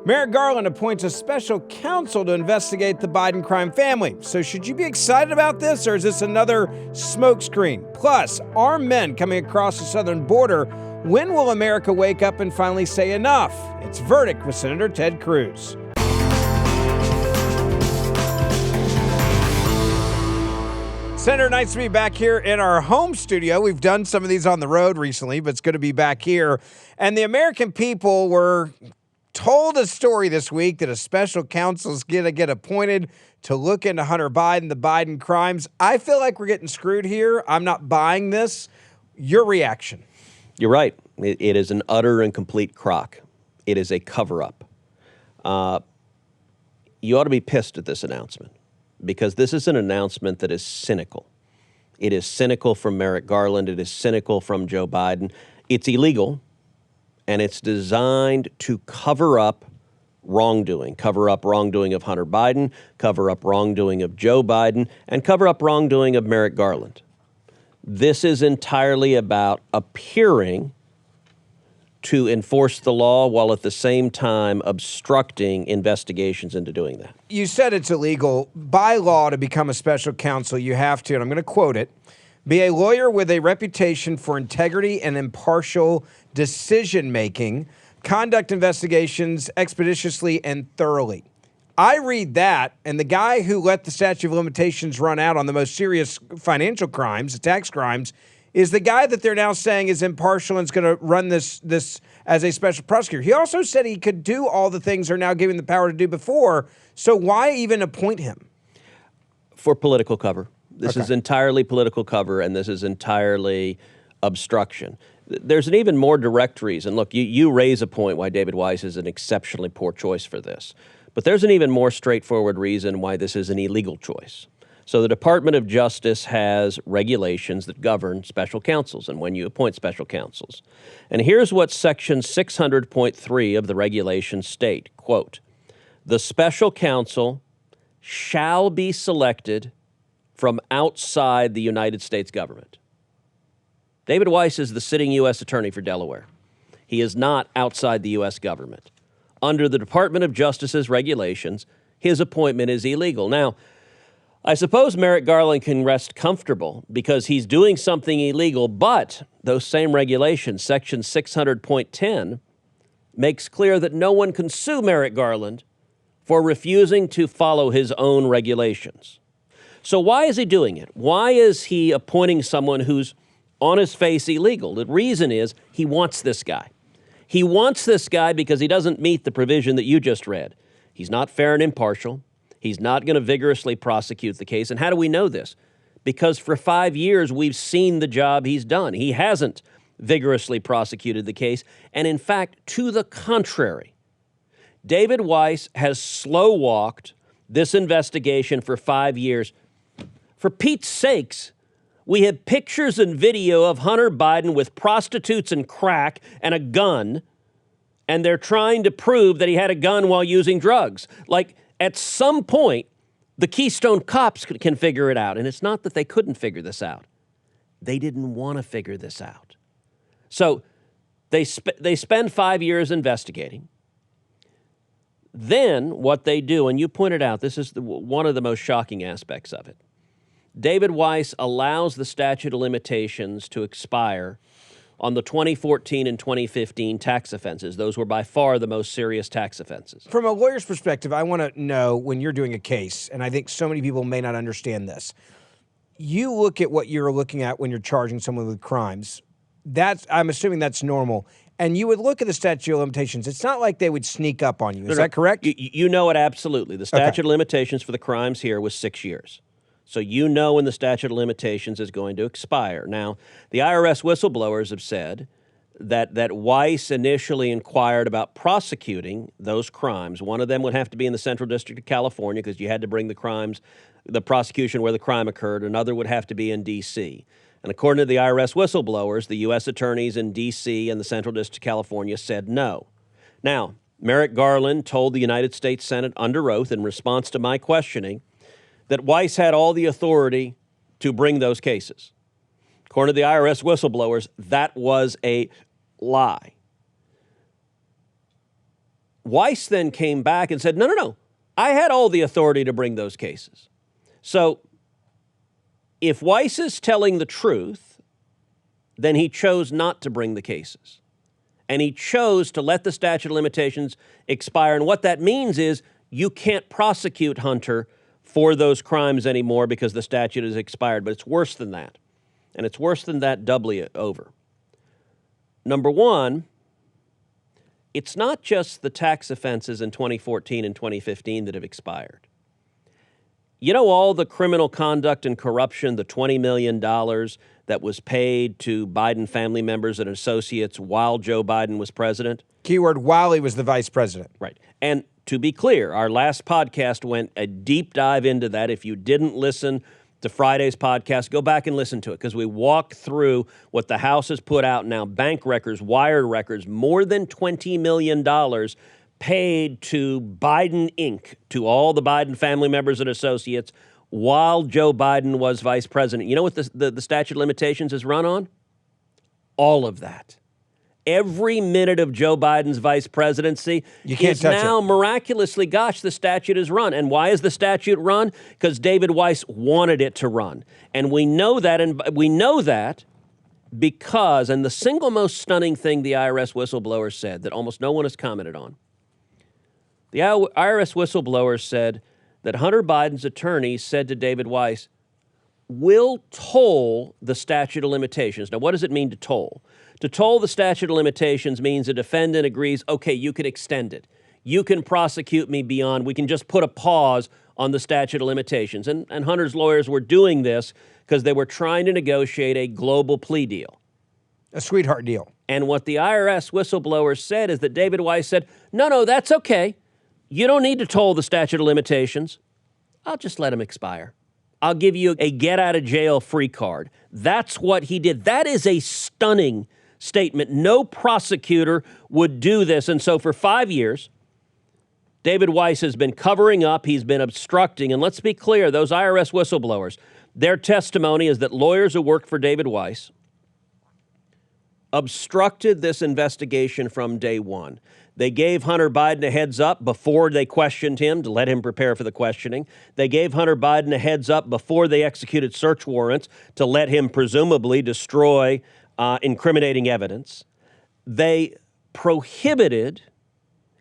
Merrick Garland appoints a special counsel to investigate the Biden crime family. So should you be excited about this, or is this another smokescreen? Plus, armed men coming across the southern border. When will America wake up and finally say enough? It's Verdict with Senator Ted Cruz. Senator, nice to be back here in our home studio. We've done some of these on the road recently, but it's good to be back here. And the American people were told a story this week that a special counsel is going to get appointed to look into Hunter Biden, the Biden crimes. I feel like we're getting screwed here. I'm not buying this. Your reaction? You're right. It is an utter and complete crock. It is a cover-up. You ought to be pissed at this announcement, because this is an announcement that is cynical. It is cynical from Merrick Garland. It is cynical from Joe Biden. It's illegal, and it's designed to cover up wrongdoing of Hunter Biden, cover up wrongdoing of Joe Biden, and cover up wrongdoing of Merrick Garland. This is entirely about appearing to enforce the law while at the same time obstructing investigations into doing that. You said it's illegal. By law, to become a special counsel, you have to, and I'm going to quote it, be a lawyer with a reputation for integrity and impartial decision-making, conduct investigations expeditiously and thoroughly. I read that, and the guy who let the statute of limitations run out on the most serious financial crimes, the tax crimes, is the guy that they're now saying is impartial and is going to run this as a special prosecutor. He also said he could do all the things they're now giving the power to do before, so why even appoint him? For political cover. This is entirely political cover, and this is entirely obstruction. There's an even more direct reason. Look, you raise a point why David Weiss is an exceptionally poor choice for this. But there's an even more straightforward reason why this is an illegal choice. So the Department of Justice has regulations that govern special counsels and when you appoint special counsels. And here's what Section 600.3 of the regulations state, quote, "The special counsel shall be selected from outside the United States government." David Weiss is the sitting U.S. Attorney for Delaware. He is not outside the U.S. government. Under the Department of Justice's regulations, his appointment is illegal. Now, I suppose Merrick Garland can rest comfortable because he's doing something illegal, but those same regulations, Section 600.10, makes clear that no one can sue Merrick Garland for refusing to follow his own regulations. So why is he doing it? Why is he appointing someone who's on his face illegal? The reason is he wants this guy. He wants this guy because he doesn't meet the provision that you just read. He's not fair and impartial. He's not going to vigorously prosecute the case. And how do we know this? Because for 5 years, we've seen the job he's done. He hasn't vigorously prosecuted the case. And in fact, to the contrary, David Weiss has slow-walked this investigation for 5 years. For Pete's sakes, we have pictures and video of Hunter Biden with prostitutes and crack and a gun, and they're trying to prove that he had a gun while using drugs. Like, at some point, the Keystone cops can figure it out. And it's not that they couldn't figure this out. They didn't want to figure this out. So they spend 5 years investigating. Then what they do, and you pointed out, this is one of the most shocking aspects of it. David Weiss allows the statute of limitations to expire on the 2014 and 2015 tax offenses. Those were by far the most serious tax offenses. From a lawyer's perspective, I want to know, when you're doing a case, and I think so many people may not understand this, you look at what you're looking at when you're charging someone with crimes. I'm assuming that's normal. And you would look at the statute of limitations. It's not like they would sneak up on you. Is that correct? You know it absolutely. The statute of limitations for the crimes here was 6 years. So you know when the statute of limitations is going to expire. Now, the IRS whistleblowers have said that Weiss initially inquired about prosecuting those crimes. One of them would have to be in the Central District of California because you had to bring the prosecution where the crime occurred. Another would have to be in D.C. And according to the IRS whistleblowers, the U.S. attorneys in D.C. and the Central District of California said no. Now, Merrick Garland told the United States Senate under oath in response to my questioning that Weiss had all the authority to bring those cases. According to the IRS whistleblowers, that was a lie. Weiss then came back and said, no, I had all the authority to bring those cases. So if Weiss is telling the truth, then he chose not to bring the cases. And he chose to let the statute of limitations expire. And what that means is you can't prosecute Hunter for those crimes anymore because the statute has expired. But it's worse than that. And it's worse than that doubly over. Number one, it's not just the tax offenses in 2014 and 2015 that have expired. You know, all the criminal conduct and corruption, the $20 million that was paid to Biden family members and associates while Joe Biden was president? Keyword, while he was the vice president. Right. And to be clear, our last podcast went a deep dive into that. If you didn't listen to Friday's podcast, go back and listen to it because we walked through what the House has put out now, bank records, wire records, more than $20 million paid to Biden Inc., to all the Biden family members and associates while Joe Biden was vice president. You know what the statute of limitations is run on? All of that. Every minute of Joe Biden's vice presidency is now miraculously, the statute is run. And why is the statute run? Because David Weiss wanted it to run. And we know that, because, and the single most stunning thing the IRS whistleblower said that almost no one has commented on, the IRS whistleblower said that Hunter Biden's attorney said to David Weiss, "We'll toll the statute of limitations." Now, what does it mean to toll? To toll the statute of limitations means a defendant agrees, okay, you can extend it. You can prosecute me beyond. We can just put a pause on the statute of limitations. And Hunter's lawyers were doing this because they were trying to negotiate a global plea deal. A sweetheart deal. And what the IRS whistleblower said is that David Weiss said, no, that's okay. You don't need to toll the statute of limitations. I'll just let him expire. I'll give you a get-out-of-jail-free card. That's what he did. That is a stunning statement. No prosecutor would do this. And so for 5 years, David Weiss has been covering up. He's been obstructing. And let's be clear, those IRS whistleblowers, their testimony is that lawyers who worked for David Weiss obstructed this investigation from day one. They gave Hunter Biden a heads up before they questioned him to let him prepare for the questioning. They gave Hunter Biden a heads up before they executed search warrants to let him presumably destroy incriminating evidence. They prohibited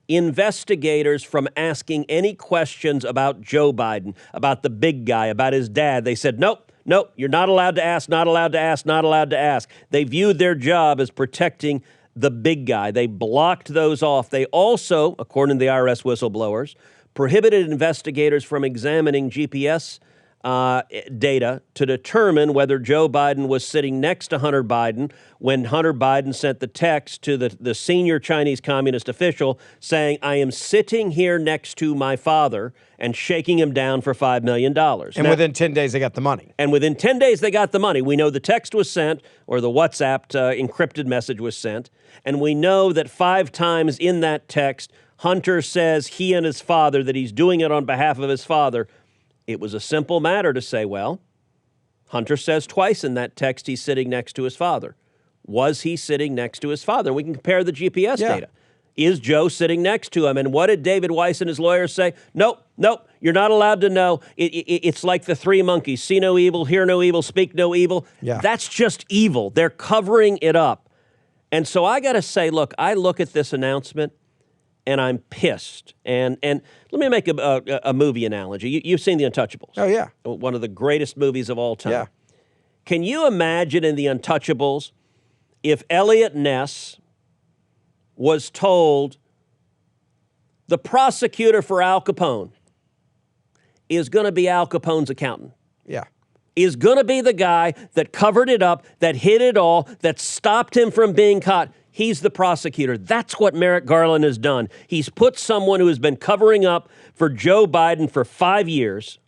investigators from asking any questions about Joe Biden, about the big guy, about his dad. They said, nope, you're not allowed to ask, not allowed to ask, not allowed to ask. They viewed their job as protecting the big guy. They blocked those off. They also, according to the IRS whistleblowers, prohibited investigators from examining GPS data to determine whether Joe Biden was sitting next to Hunter Biden when Hunter Biden sent the text to the senior Chinese communist official saying, "I am sitting here next to my father," and shaking him down for $5 million. And now, within 10 days, they got the money. And within 10 days, they got the money. We know the text was sent, or the WhatsApp encrypted message was sent. And we know that 5 times in that text, Hunter says he and his father, that he's doing it on behalf of his father. It was a simple matter to say, well, Hunter says twice in that text he's sitting next to his father. Was he sitting next to his father? And we can compare the GPS data. Is Joe sitting next to him? And what did David Weiss and his lawyers say? Nope, you're not allowed to know. It's like the 3 monkeys. See no evil, hear no evil, speak no evil. Yeah. That's just evil. They're covering it up. And so I got to say, look, I look at this announcement and I'm pissed. And let me make a movie analogy. You've seen The Untouchables. Oh, yeah. One of the greatest movies of all time. Yeah. Can you imagine in The Untouchables if Elliot Ness was told the prosecutor for Al Capone is going to be Al Capone's accountant? Yeah. Is going to be the guy that covered it up, that hid it all, that stopped him from being caught. He's the prosecutor. That's what Merrick Garland has done. He's put someone who has been covering up for Joe Biden for 5 years,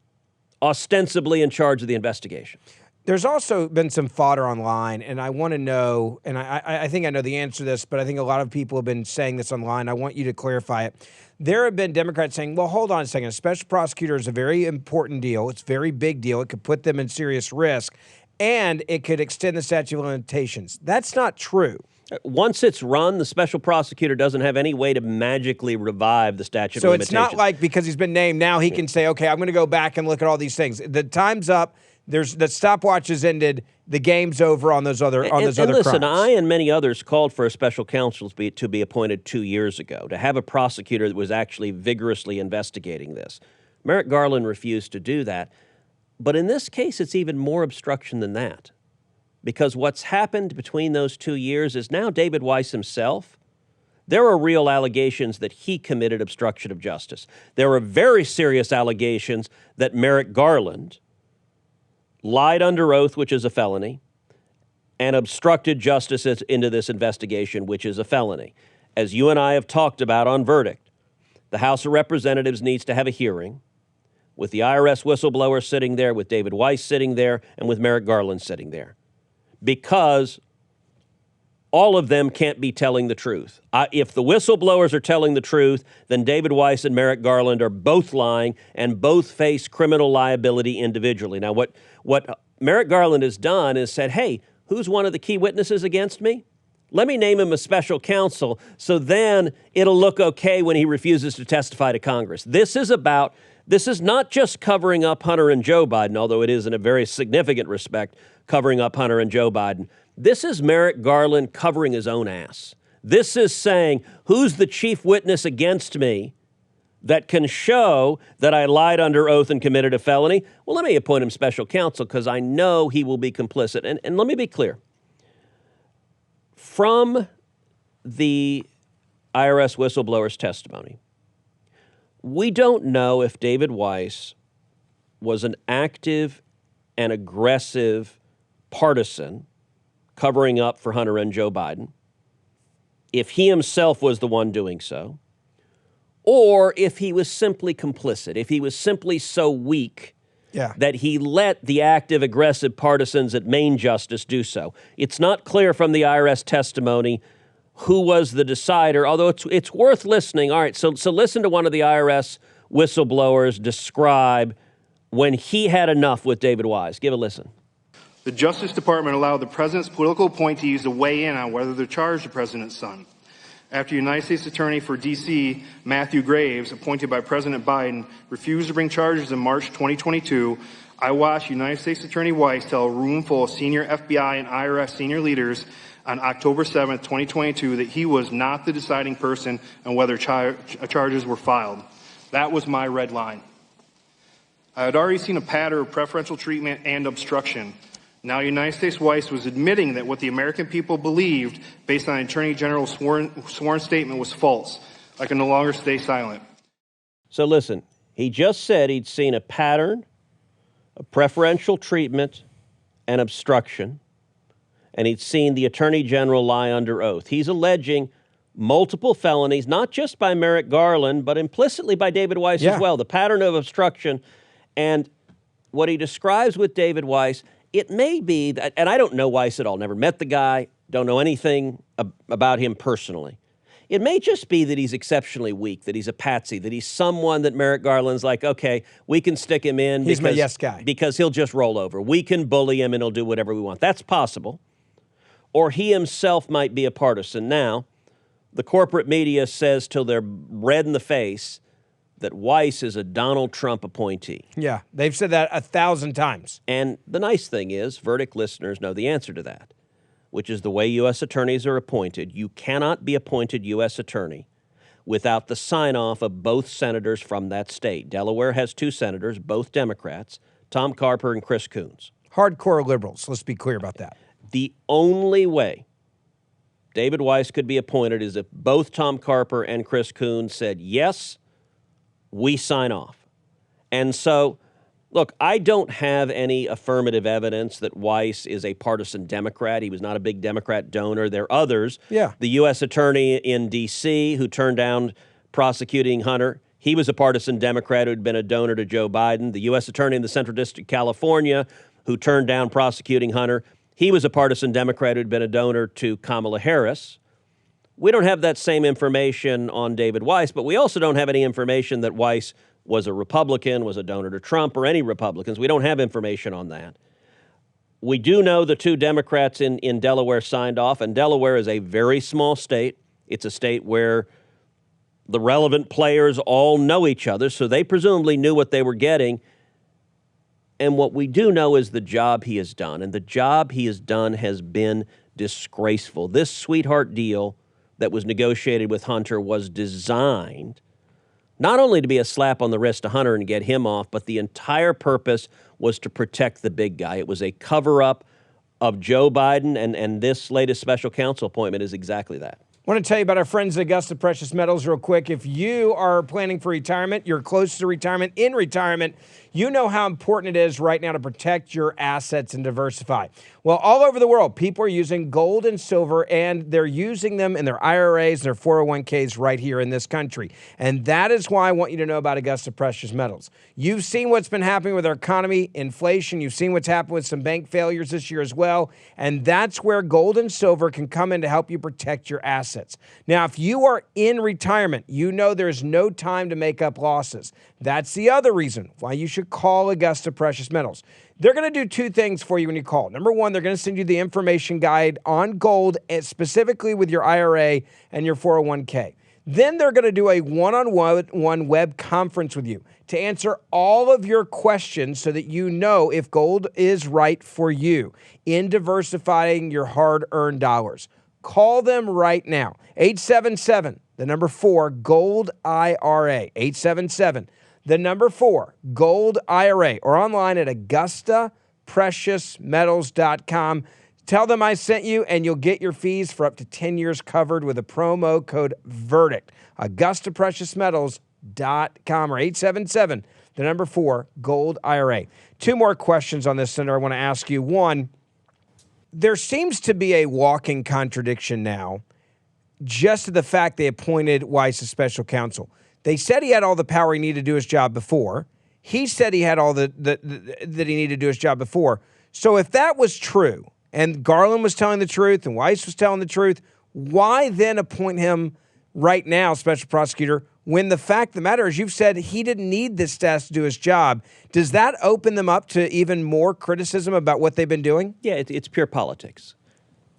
ostensibly in charge of the investigation. There's also been some fodder online, and I want to know, and I think I know the answer to this, but I think a lot of people have been saying this online. I want you to clarify it. There have been Democrats saying, well, hold on a second. A special prosecutor is a very important deal. It's a very big deal. It could put them in serious risk, and it could extend the statute of limitations. That's not true. Once it's run, the special prosecutor doesn't have any way to magically revive the statute of limitations. So it's not like because he's been named, now he can say, okay, I'm going to go back and look at all these things. The time's up. The stopwatch has ended. The game's over on those other crimes. Listen, I and many others called for a special counsel to be appointed 2 years ago, to have a prosecutor that was actually vigorously investigating this. Merrick Garland refused to do that. But in this case, it's even more obstruction than that. Because what's happened between those 2 years is now David Weiss himself, there are real allegations that he committed obstruction of justice. There are very serious allegations that Merrick Garland lied under oath, which is a felony, and obstructed justice into this investigation, which is a felony. As you and I have talked about on verdict, the House of Representatives needs to have a hearing with the IRS whistleblower sitting there, with David Weiss sitting there, and with Merrick Garland sitting there. Because all of them can't be telling the truth. If the whistleblowers are telling the truth, then David Weiss and Merrick Garland are both lying and both face criminal liability individually. Now, what Merrick Garland has done is said, hey, who's one of the key witnesses against me? Let me name him a special counsel, so then it'll look okay when he refuses to testify to Congress. This is not just covering up Hunter and Joe Biden, although it is in a very significant respect covering up Hunter and Joe Biden. This is Merrick Garland covering his own ass. This is saying, who's the chief witness against me that can show that I lied under oath and committed a felony? Well, let me appoint him special counsel because I know he will be complicit. And let me be clear. From the IRS whistleblower's testimony, we don't know if David Weiss was an active and aggressive partisan covering up for Hunter and Joe Biden, if he himself was the one doing so, or if he was simply complicit, if he was simply so weak that he let the active, aggressive partisans at Main Justice do so. It's not clear from the IRS testimony who was the decider, although it's worth listening. All right, so listen to one of the IRS whistleblowers describe when he had enough with David Weiss. Give a listen. The Justice Department allowed the president's political appointees to weigh in on whether to charge the president's son. After United States Attorney for D.C., Matthew Graves, appointed by President Biden, refused to bring charges in March 2022, I watched United States Attorney Weiss tell a room full of senior FBI and IRS senior leaders on October 7, 2022, that he was not the deciding person on whether charges were filed. That was my red line. I had already seen a pattern of preferential treatment and obstruction. Now United States Weiss was admitting that what the American people believed based on the Attorney General's sworn statement was false. I can no longer stay silent. So listen, he just said he'd seen a pattern of preferential treatment and obstruction, and he'd seen the Attorney General lie under oath. He's alleging multiple felonies, not just by Merrick Garland, but implicitly by David Weiss as well, the pattern of obstruction. And what he describes with David Weiss, it may be that, and I don't know Weiss at all, never met the guy, don't know anything about him personally. It may just be that he's exceptionally weak, that he's a patsy, that he's someone that Merrick Garland's like, okay, we can stick him in. He's my yes guy. Because he'll just roll over. We can bully him and he'll do whatever we want. That's possible. Or he himself might be a partisan. Now, the corporate media says till they're red in the face that Weiss is a Donald Trump appointee. Yeah, they've said that 1,000 times. And the nice thing is, verdict listeners know the answer to that, which is the way U.S. attorneys are appointed. You cannot be appointed U.S. attorney without the sign-off of both senators from that state. Delaware has 2 senators, both Democrats, Tom Carper and Chris Coons. Hardcore liberals, let's be clear about that. The only way David Weiss could be appointed is if both Tom Carper and Chris Coons said, yes, we sign off. And so, look, I don't have any affirmative evidence that Weiss is a partisan Democrat. He was not a big Democrat donor. There are others. Yeah. The U.S. attorney in D.C. who turned down prosecuting Hunter, he was a partisan Democrat who had been a donor to Joe Biden. The U.S. attorney in the Central District of California who turned down prosecuting Hunter, he was a partisan Democrat who had been a donor to Kamala Harris. We don't have that same information on David Weiss, but we also don't have any information that Weiss was a Republican, was a donor to Trump, or any Republicans. We don't have information on that. We do know the two Democrats in Delaware signed off, and Delaware is a very small state. It's a state where the relevant players all know each other, so they presumably knew what they were getting. And what we do know is the job he has done, and the job he has done has been disgraceful. This sweetheart deal that was negotiated with Hunter was designed not only to be a slap on the wrist to Hunter and get him off, but the entire purpose was to protect the big guy. It was a cover-up of Joe Biden, and this latest special counsel appointment is exactly that. I want to tell you about our friends at Augusta Precious Metals real quick. If you are planning for retirement, you're close to retirement, in retirement, you know how important it is right now to protect your assets and diversify. Well, all over the world, people are using gold and silver, and they're using them in their IRAs and their 401ks right here in this country. And that is why I want you to know about Augusta Precious Metals. You've seen what's been happening with our economy, inflation. You've seen what's happened with some bank failures this year as well. And that's where gold and silver can come in to help you protect your assets. Now, if you are in retirement, you know there's no time to make up losses. That's the other reason why you should call Augusta Precious Metals. They're going to do two things for you when you call. Number one, they're going to send you the information guide on gold, specifically with your IRA and your 401k. Then they're going to do a one-on-one web conference with you to answer all of your questions so that you know if gold is right for you in diversifying your hard-earned dollars. Call them right now. 877, the number 4, GOLD IRA. 877, the number 4, GOLD IRA, or online at AugustaPreciousMetals.com. Tell them I sent you, and you'll get your fees for up to 10 years covered with a promo code VERDICT. AugustaPreciousMetals.com or 877, the number 4, GOLD IRA. Two more questions on this, Senator, I want to ask you. One, there seems to be a walking contradiction now, just to the fact they appointed Weiss as special counsel. They said he had all the power he needed to do his job before. He said he had all that he needed to do his job before. So if that was true, and Garland was telling the truth, and Weiss was telling the truth, why then appoint him right now, special prosecutor, when the fact of the matter is you've said he didn't need this staff to do his job? Does that open them up to even more criticism about what they've been doing? Yeah, it's pure politics.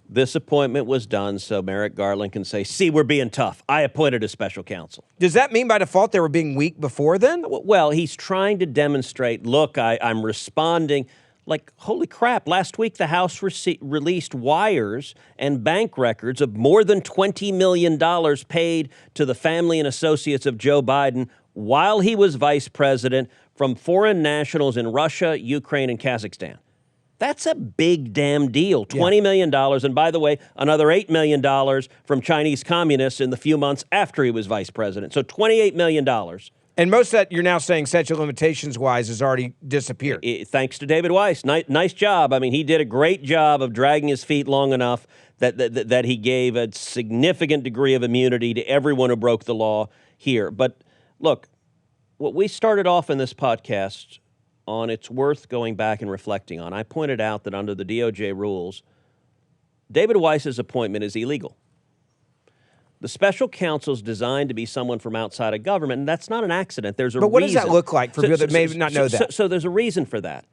This appointment was done so Merrick Garland can say, see, we're being tough. I appointed a special counsel. Does that mean by default they were being weak before then? Well, he's trying to demonstrate, look, I'm responding. Like, holy crap, last week the House released wires and bank records of more than $20 million paid to the family and associates of Joe Biden while he was vice president from foreign nationals in Russia, Ukraine, and Kazakhstan. That's a big damn deal. $20 million. And by the way, another $8 million from Chinese communists in the few months after he was vice president. So $28 million. And most of that, you're now saying statute of limitations-wise, has already disappeared. Thanks to David Weiss. Nice job. I mean, he did a great job of dragging his feet long enough that he gave a significant degree of immunity to everyone who broke the law here. But look, what we started off in this podcast on, it's worth going back and reflecting on. I pointed out that under the DOJ rules, David Weiss's appointment is illegal. The special counsel is designed to be someone from outside of government, and that's not an accident. There's a reason. But what does that look like for people that may not know that? So there's a reason for that.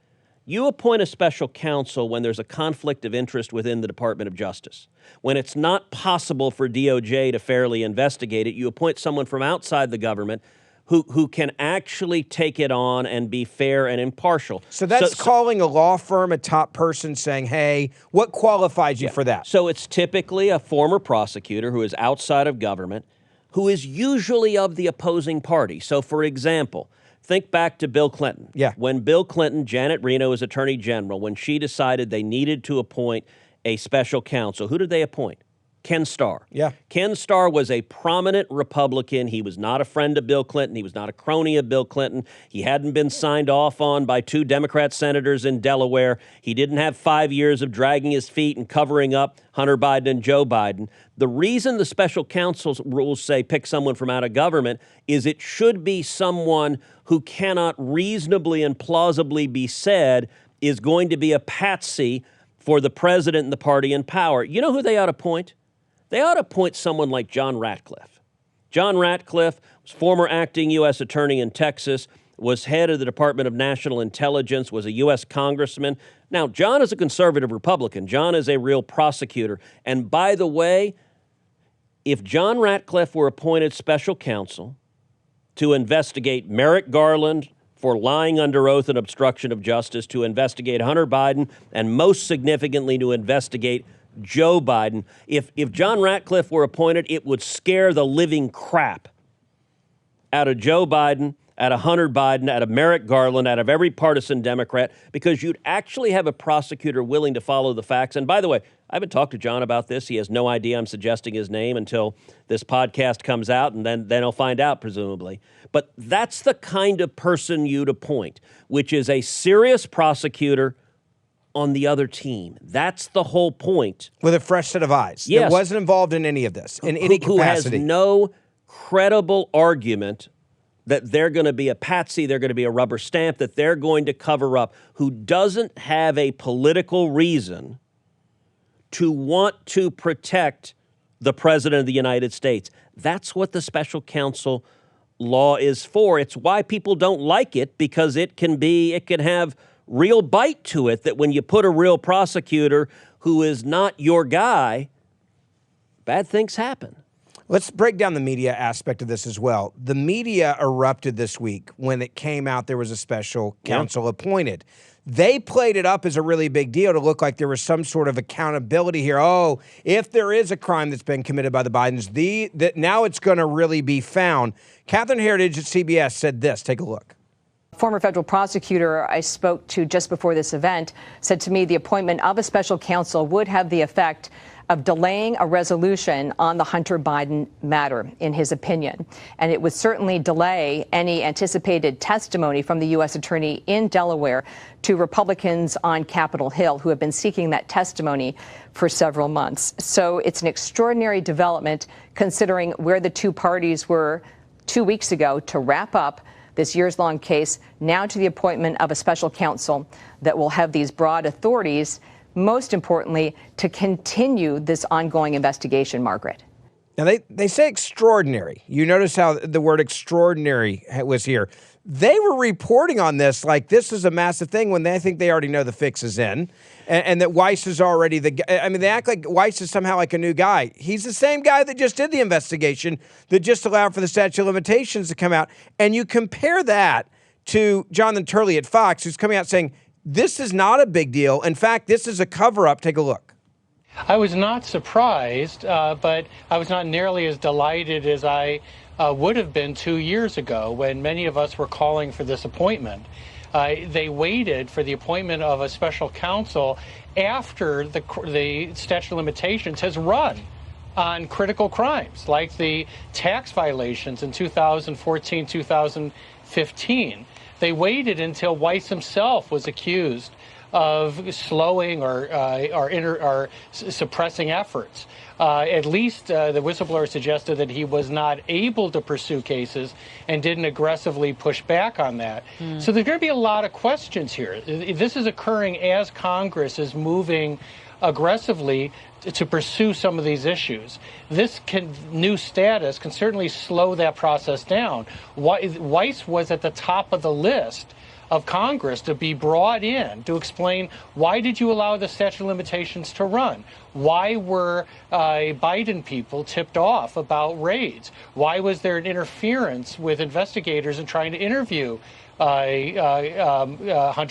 You appoint a special counsel when there's a conflict of interest within the Department of Justice. When it's not possible for DOJ to fairly investigate it, you appoint someone from outside the government who can actually take it on and be fair and impartial. So that's calling a law firm a top person saying, hey, what qualifies you for that? So it's typically a former prosecutor who is outside of government, who is usually of the opposing party. So, for example, think back to Bill Clinton. Yeah. When Bill Clinton, Janet Reno was Attorney General, when she decided they needed to appoint a special counsel, who did they appoint? Ken Starr. Yeah. Ken Starr was a prominent Republican. He was not a friend of Bill Clinton. He was not a crony of Bill Clinton. He hadn't been signed off on by 2 Democrat senators in Delaware. He didn't have 5 years of dragging his feet and covering up Hunter Biden and Joe Biden. The reason the special counsel's rules say pick someone from out of government is it should be someone who cannot reasonably and plausibly be said is going to be a patsy for the president and the party in power. You know who they ought to appoint? They ought to appoint someone like John Ratcliffe. John Ratcliffe was former acting U.S. attorney in Texas, was head of the Department of National Intelligence, was a U.S. congressman. Now, John is a conservative Republican. John is a real prosecutor. And by the way, if John Ratcliffe were appointed special counsel to investigate Merrick Garland for lying under oath and obstruction of justice, to investigate Hunter Biden, and most significantly to investigate Joe Biden, if John Ratcliffe were appointed, it would scare the living crap out of Joe Biden, out of Hunter Biden, out of Merrick Garland, out of every partisan Democrat, because you'd actually have a prosecutor willing to follow the facts. And by the way, I haven't talked to John about this. He has no idea I'm suggesting his name until this podcast comes out, and then he'll find out, presumably. But that's the kind of person you'd appoint, which is a serious prosecutor on the other team. That's the whole point. With a fresh set of eyes. Yes. That wasn't involved in any of this, in any capacity. Who has no credible argument that they're going to be a patsy, they're going to be a rubber stamp, that they're going to cover up, who doesn't have a political reason to want to protect the President of the United States. That's what the special counsel law is for. It's why people don't like it, because it can have real bite to it, that when you put a real prosecutor who is not your guy, bad things happen. Let's break down the media aspect of this as well. The media erupted this week when it came out there was a special counsel appointed. They played it up as a really big deal to look like there was some sort of accountability here. Oh, if there is a crime that's been committed by the Bidens, that now it's going to really be found. Catherine Heritage at CBS said this. Take a look. Former federal prosecutor I spoke to just before this event said to me the appointment of a special counsel would have the effect of delaying a resolution on the Hunter Biden matter, in his opinion. And it would certainly delay any anticipated testimony from the U.S. attorney in Delaware to Republicans on Capitol Hill who have been seeking that testimony for several months. So it's an extraordinary development considering where the two parties were 2 weeks ago to wrap up this years-long case, now to the appointment of a special counsel that will have these broad authorities, most importantly, to continue this ongoing investigation, Margaret. Now, they say extraordinary. You notice how the word extraordinary was here. They were reporting on this like this is a massive thing when they think they already know the fix is in and that Weiss is already the – I mean, they act like Weiss is somehow like a new guy. He's the same guy that just did the investigation that just allowed for the statute of limitations to come out. And you compare that to Jonathan Turley at Fox, who's coming out saying this is not a big deal. In fact, this is a cover-up. Take a look. I was not surprised, but I was not nearly as delighted as I would have been 2 years ago when many of us were calling for this appointment. They waited for the appointment of a special counsel after the statute of limitations has run on critical crimes like the tax violations in 2014, 2015. They waited until Weiss himself was accused of slowing or suppressing efforts. At least the whistleblower suggested that he was not able to pursue cases and didn't aggressively push back on that. So there's going to be a lot of questions here. This is occurring as Congress is moving aggressively to pursue some of these issues. This new status can certainly slow that process down. Weiss was at the top of the list of Congress to be brought in to explain why did you allow the statute of limitations to run? Why were Biden people tipped off about raids? Why was there an interference with investigators in trying to interview Hunter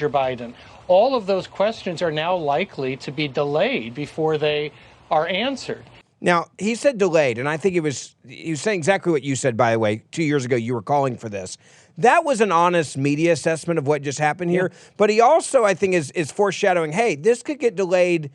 Biden? All of those questions are now likely to be delayed before they are answered. Now, he said delayed, and I think he was saying exactly what you said, by the way. 2 years ago, you were calling for this. That was an honest media assessment of what just happened here. But he also, I think, is foreshadowing, hey, this could get delayed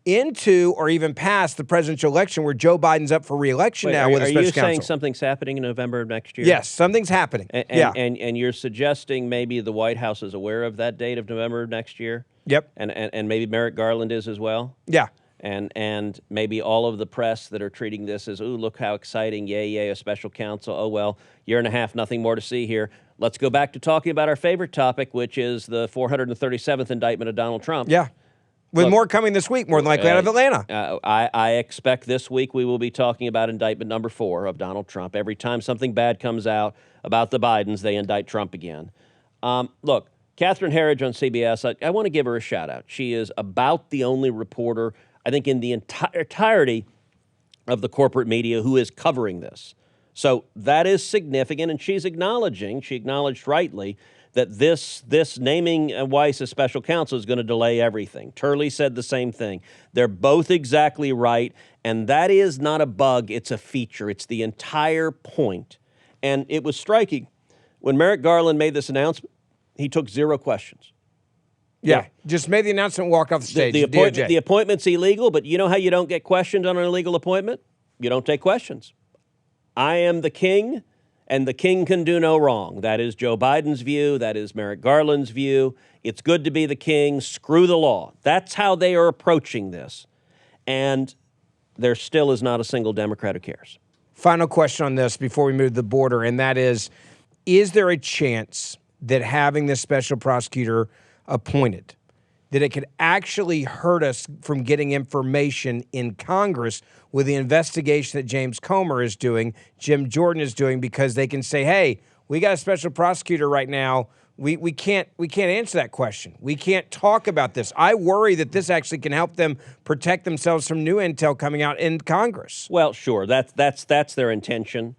into or even past the presidential election where Joe Biden's up for re-election now with a special counsel. Are you saying something's happening in November of next year? Yes, something's happening. And you're suggesting maybe the White House is aware of that date of November of next year? Yep. And maybe Merrick Garland is as well? Yeah. And maybe all of the press that are treating this as, ooh, look how exciting, yay, a special counsel. Oh, well, year and a half, nothing more to see here. Let's go back to talking about our favorite topic, which is the 437th indictment of Donald Trump. Yeah. With more coming this week, more than likely out of Atlanta. I expect this week we will be talking about indictment number 4 of Donald Trump. Every time something bad comes out about the Bidens, they indict Trump again. Look, Catherine Herridge on CBS, I want to give her a shout out. She is about the only reporter, I think, in the entirety of the corporate media who is covering this. So that is significant, and she acknowledged rightly, that this naming Weiss as special counsel is going to delay everything. Turley said the same thing. They're both exactly right, and that is not a bug, it's a feature. It's the entire point. And it was striking. When Merrick Garland made this announcement, he took 0 questions. Yeah, just made the announcement, walk off the stage. The appointment's illegal, but you know how you don't get questioned on an illegal appointment? You don't take questions. I am the king, and the king can do no wrong. That is Joe Biden's view. That is Merrick Garland's view. It's good to be the king. Screw the law. That's how they are approaching this. And there still is not a single Democrat who cares. Final question on this before we move to the border, and that is there a chance that having this special prosecutor appointed, that it could actually hurt us from getting information in Congress with the investigation that James Comer is doing, Jim Jordan is doing, because they can say, hey, we got a special prosecutor right now. We can't answer that question. We can't talk about this. I worry that this actually can help them protect themselves from new intel coming out in Congress. Well, sure. That's their intention.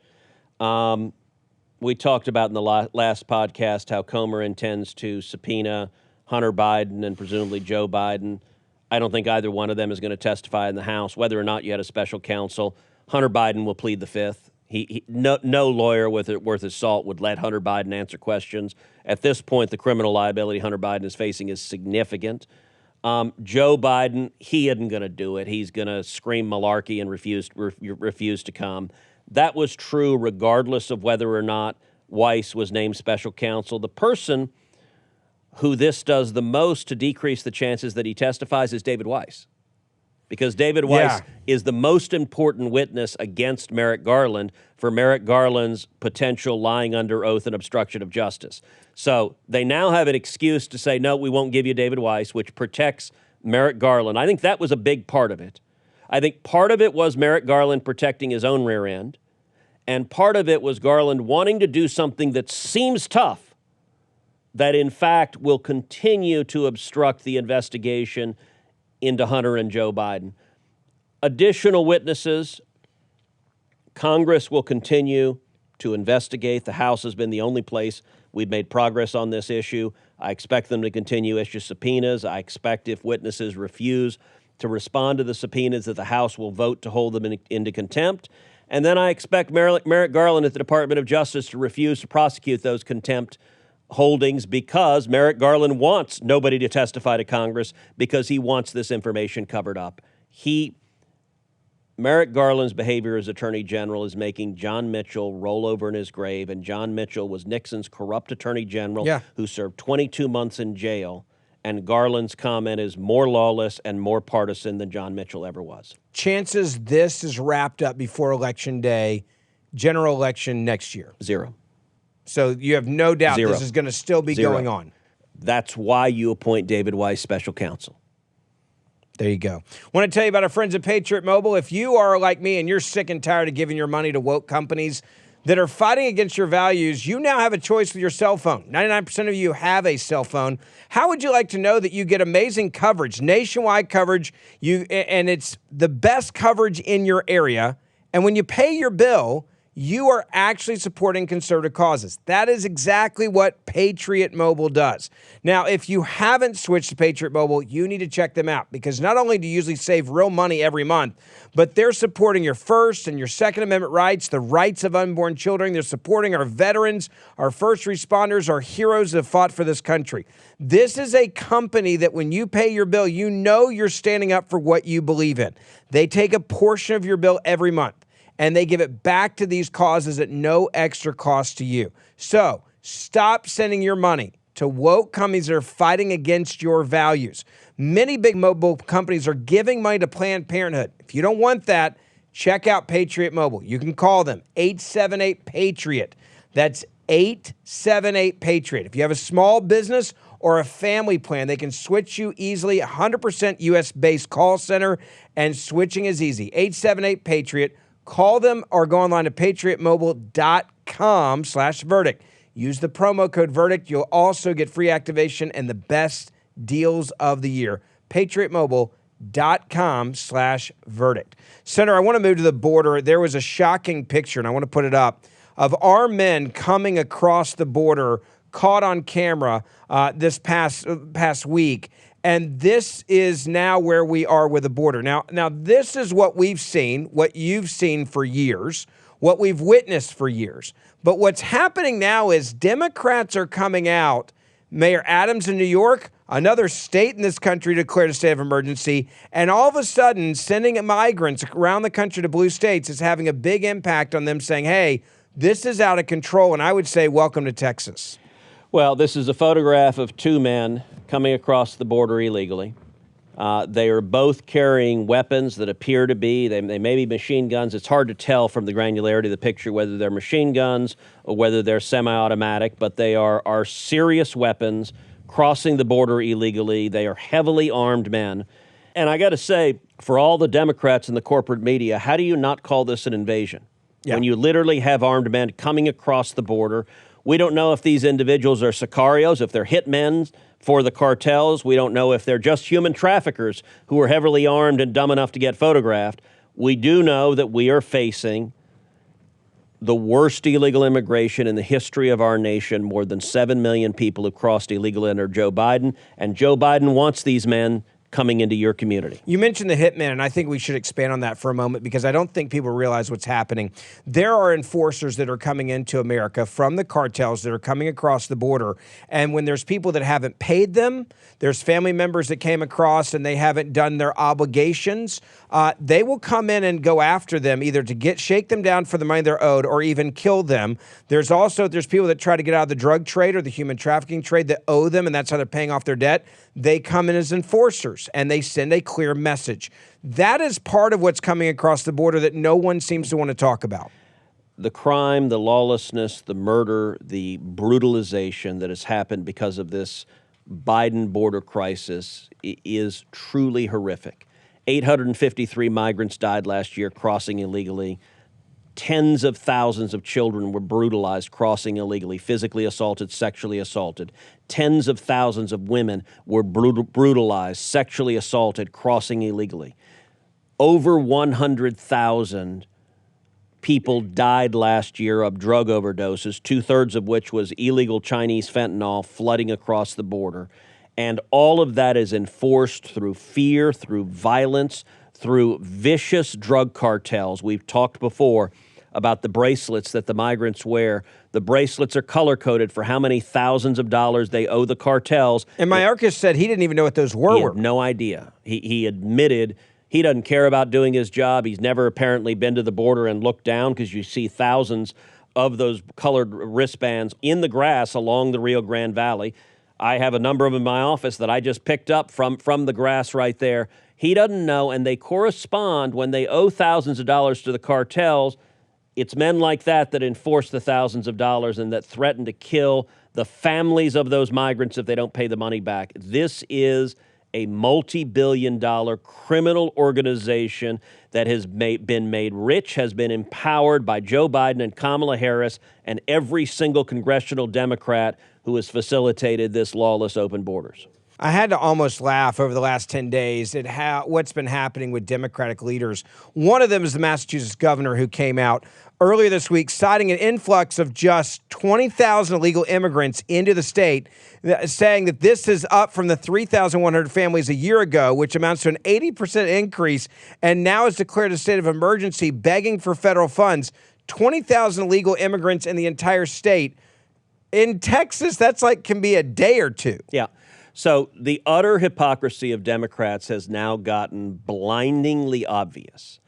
We talked about in the last podcast how Comer intends to subpoena Hunter Biden and presumably Joe Biden. I don't think either one of them is going to testify in the House. Whether or not you had a special counsel, Hunter Biden will plead the fifth. No lawyer worth his salt would let Hunter Biden answer questions. At this point, the criminal liability Hunter Biden is facing is significant. Joe Biden, he isn't going to do it. He's going to scream malarkey and refuse to come. That was true regardless of whether or not Weiss was named special counsel. The person who this does the most to decrease the chances that he testifies is David Weiss. Because David Weiss is the most important witness against Merrick Garland for Merrick Garland's potential lying under oath and obstruction of justice. So they now have an excuse to say, no, we won't give you David Weiss, which protects Merrick Garland. I think that was a big part of it. I think part of it was Merrick Garland protecting his own rear end, and part of it was Garland wanting to do something that seems tough, that in fact will continue to obstruct the investigation into Hunter and Joe Biden. Additional witnesses, Congress will continue to investigate. The House has been the only place we've made progress on this issue. I expect them to continue issue subpoenas. I expect if witnesses refuse to respond to the subpoenas that the House will vote to hold them into contempt. And then I expect Merrick Garland at the Department of Justice to refuse to prosecute those contempt holdings because Merrick Garland wants nobody to testify to Congress because he wants this information covered up. Merrick Garland's behavior as Attorney General is making John Mitchell roll over in his grave, and John Mitchell was Nixon's corrupt Attorney General who served 22 months in jail. And Garland's comment is more lawless and more partisan than John Mitchell ever was. Chances this is wrapped up before Election Day, general election next year? 0. So you have no doubt 0. This is going to still be 0. going on. That's why you appoint David Weiss special counsel. There you go. I want to tell you about our friends at Patriot Mobile. If you are like me and you're sick and tired of giving your money to woke companies that are fighting against your values, you now have a choice with your cell phone. 99% of you have a cell phone. How would you like to know that you get amazing coverage, nationwide coverage, and it's the best coverage in your area, and when you pay your bill, you are actually supporting conservative causes. That is exactly what Patriot Mobile does. Now, if you haven't switched to Patriot Mobile, you need to check them out because not only do you usually save real money every month, but they're supporting your First and your Second Amendment rights, the rights of unborn children. They're supporting our veterans, our first responders, our heroes that have fought for this country. This is a company that when you pay your bill, you know you're standing up for what you believe in. They take a portion of your bill every month, and they give it back to these causes at no extra cost to you. So stop sending your money to woke companies that are fighting against your values. Many big mobile companies are giving money to Planned Parenthood. If you don't want that, check out Patriot Mobile. You can call them 878-PATRIOT. That's 878-PATRIOT. If you have a small business or a family plan, they can switch you easily. 100% U.S.-based call center, and switching is easy. 878-PATRIOT. Call them or go online to patriotmobile.com/verdict. Use the promo code VERDICT. You'll also get free activation and the best deals of the year. PatriotMobile.com/verdict. Senator, I want to move to the border. There was a shocking picture, and I want to put it up, of our men coming across the border, caught on camera this past week. And this is now where we are with the border. Now, this is what we've seen, what you've seen for years, what we've witnessed for years. But what's happening now is Democrats are coming out. Mayor Adams in New York, another state in this country declared a state of emergency, and all of a sudden sending migrants around the country to blue states is having a big impact on them, saying, hey, this is out of control, and I would say welcome to Texas. Well, this is a photograph of two men coming across the border illegally. They are both carrying weapons that appear to be, they may be machine guns. It's hard to tell from the granularity of the picture whether they're machine guns or whether they're semi-automatic, but they are serious weapons crossing the border illegally. They are heavily armed men. And I got to say, for all the Democrats in the corporate media, how do you not call this an invasion? Yeah. When you literally have armed men coming across the border. We don't know if these individuals are sicarios, if they're hitmen for the cartels. We don't know if they're just human traffickers who are heavily armed and dumb enough to get photographed. We do know that we are facing the worst illegal immigration in the history of our nation. More than 7 million people have crossed illegally under Joe Biden, and Joe Biden wants these men coming into your community. You mentioned the hitman, and I think we should expand on that for a moment because I don't think people realize what's happening. There are enforcers that are coming into America from the cartels that are coming across the border, and when there's people that haven't paid them, there's family members that came across and they haven't done their obligations, they will come in and go after them either to shake them down for the money they're owed or even kill them. There's people that try to get out of the drug trade or the human trafficking trade that owe them, and that's how they're paying off their debt. They come in as enforcers, and they send a clear message. That is part of what's coming across the border that no one seems to want to talk about. The crime, the lawlessness, the murder, the brutalization that has happened because of this Biden border crisis is truly horrific. 853 migrants died last year crossing illegally. Tens of thousands of children were brutalized crossing illegally, physically assaulted, sexually assaulted. Tens of thousands of women were brutalized, sexually assaulted, crossing illegally. Over 100,000 people died last year of drug overdoses, 2/3 of which was illegal Chinese fentanyl flooding across the border. And all of that is enforced through fear, through violence, through vicious drug cartels. We've talked before about the bracelets that the migrants wear. The bracelets are color-coded for how many thousands of dollars they owe the cartels. And Mayorkas said he didn't even know what those were. He had no idea. He admitted he doesn't care about doing his job. He's never apparently been to the border and looked down because you see thousands of those colored wristbands in the grass along the Rio Grande Valley. I have a number of them in my office that I just picked up from the grass right there. He doesn't know, and they correspond when they owe thousands of dollars to the cartels. It's men like that enforce the thousands of dollars and that threaten to kill the families of those migrants if they don't pay the money back. This is a multi-billion-dollar criminal organization that has been made rich, has been empowered by Joe Biden and Kamala Harris and every single congressional Democrat who has facilitated this lawless open borders. I had to almost laugh over the last 10 days at what's been happening with Democratic leaders. One of them is the Massachusetts governor who came out earlier this week citing an influx of just 20,000 illegal immigrants into the state, saying that this is up from the 3,100 families a year ago, which amounts to an 80% increase, and now has declared a state of emergency, begging for federal funds. 20,000 illegal immigrants in the entire state. In Texas, that's can be a day or two. Yeah. So the utter hypocrisy of Democrats has now gotten blindingly obvious.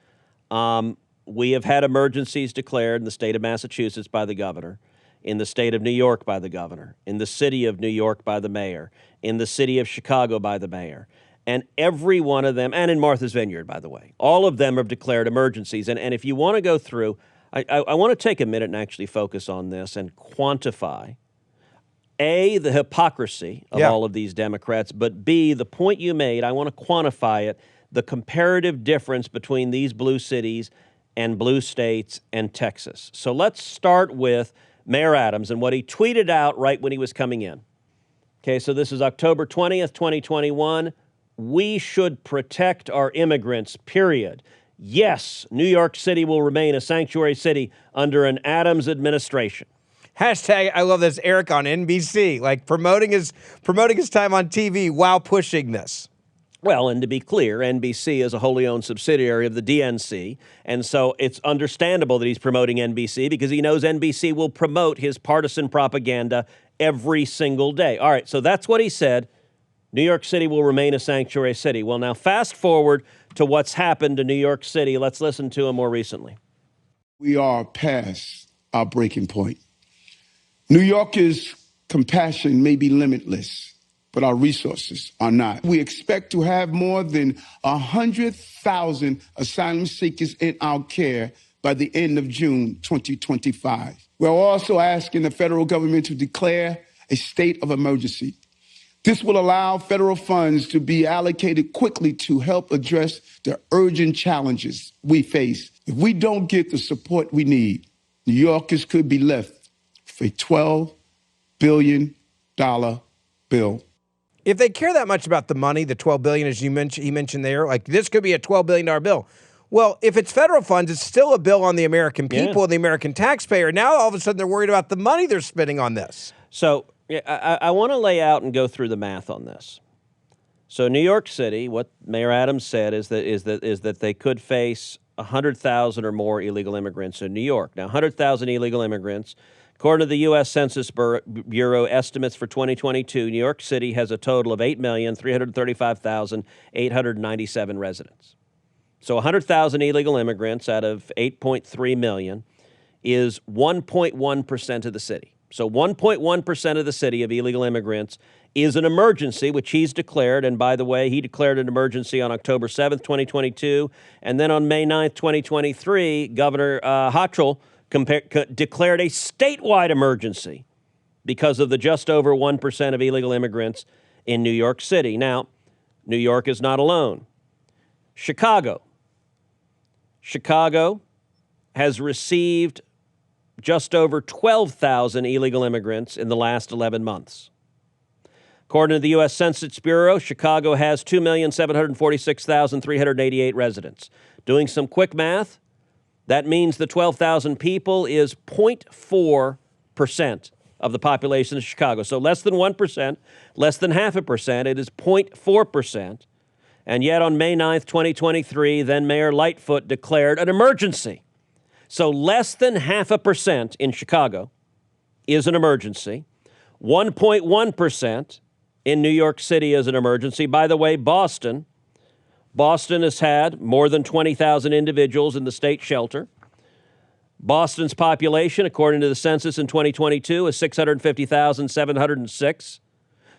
We have had emergencies declared in the state of Massachusetts by the governor, in the state of New York by the governor, in the city of New York by the mayor, in the city of Chicago by the mayor. And every one of them, and in Martha's Vineyard, by the way, all of them have declared emergencies. And if you want to go through, I want to take a minute and actually focus on this and quantify A, the hypocrisy of all of these Democrats, but B, the point you made, I want to quantify it, the comparative difference between these blue cities and blue states and Texas. So let's start with Mayor Adams, and what he tweeted out right when he was coming in. Okay, so this is October 20th, 2021. We should protect our immigrants, period. Yes, New York City will remain a sanctuary city under an Adams administration. Hashtag, I love this, Eric on NBC, like promoting his time on TV while pushing this. Well, and to be clear, NBC is a wholly owned subsidiary of the DNC, and so it's understandable that he's promoting NBC because he knows NBC will promote his partisan propaganda every single day. All right, so that's what he said. New York City will remain a sanctuary city. Well, now fast forward to what's happened to New York City. Let's listen to him more recently. We are past our breaking point. New Yorkers' compassion may be limitless, but our resources are not. We expect to have more than 100,000 asylum seekers in our care by the end of June 2025. We're also asking the federal government to declare a state of emergency. This will allow federal funds to be allocated quickly to help address the urgent challenges we face. If we don't get the support we need, New Yorkers could be left with a $12 billion bill. If they care that much about the money, the $12 billion, as he mentioned there, like this could be a $12 billion bill. Well, if it's federal funds, it's still a bill on the American people and the American taxpayer. Now, all of a sudden, they're worried about the money they're spending on this. So I want to lay out and go through the math on this. So New York City, what Mayor Adams said is that they could face 100,000 or more illegal immigrants in New York. Now, 100,000 illegal immigrants. According to the U.S. Census Bureau estimates for 2022, New York City has a total of 8,335,897 residents. So 100,000 illegal immigrants out of 8.3 million is 1.1% of the city. So 1.1% of the city of illegal immigrants is an emergency, which he's declared. And by the way, he declared an emergency on October 7th, 2022. And then on May 9th, 2023, Governor Hochul declared a statewide emergency because of the just over 1% of illegal immigrants in New York City. Now, New York is not alone. Chicago has received just over 12,000 illegal immigrants in the last 11 months. According to the U.S. Census Bureau, Chicago has 2,746,388 residents. Doing some quick math, that means the 12,000 people is 0.4% of the population of Chicago. So less than 1%, less than 0.5%. It is 0.4%. And yet on May 9th, 2023, then Mayor Lightfoot declared an emergency. So less than 0.5% in Chicago is an emergency. 1.1% in New York City is an emergency. By the way, Boston has had more than 20,000 individuals in the state shelter. Boston's population, according to the census in 2022, is 650,706.